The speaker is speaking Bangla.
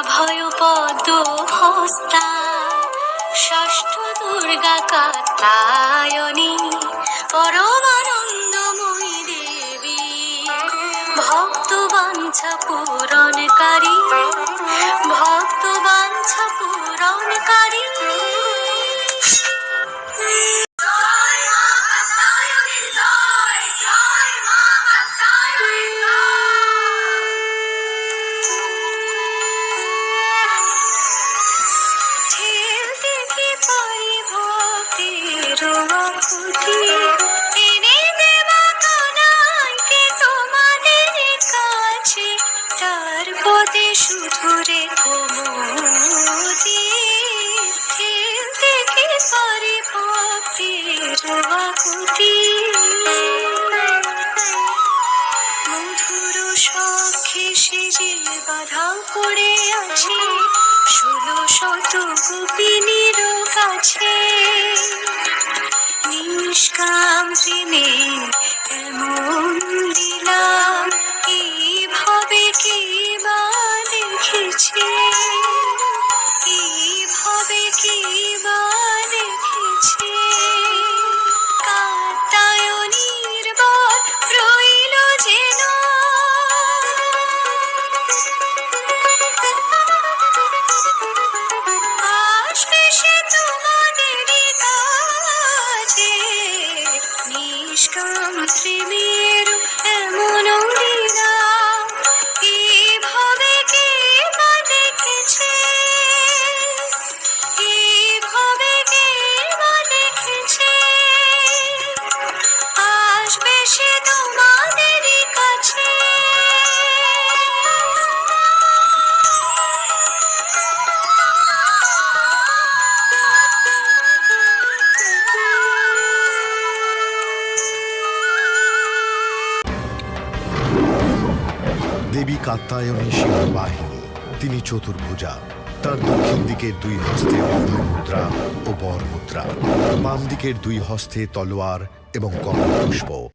অভয় পদ্ম হস্তা ষষ্ঠ দুর্গা কাত্যায়নী পরমানন্দময়ী দেবী ভক্ত বাঞ্ছা পূরণকারী ভক্ত বাঞ্ছা পূরণকারী। শুধু রেখো মোদি দেখে পারি ভক্তির আকুতি মধুর সখে সেজে বাধা পড়ে আছে 1600 গোপিনীর কাছে নিষ্কাম প্রেমে এমন দিলাম এইভাবে কি বা দেখেছি এইভাবে কি বা দেখেছি কাত্যায়নীর বর রইল যেন আসবে সে তোমাদেরই কাছে নিষ্কাম প্রেমের এমন লীলা এইভাবে কে বা দেখেছে এইভাবে কে বা দেখেছে আসবে সে তোমাদেরই কাছে। দেবী কাত্যায়নী শিবের বাহিনী, তিনি চতুর্ভুজা। তার দক্ষিণ দিকের 2 হস্তে অভয় মুদ্রা ও বর মুদ্রা, বাম দিকের 2 হস্তে তলোয়ার এবং কমল পুষ্প।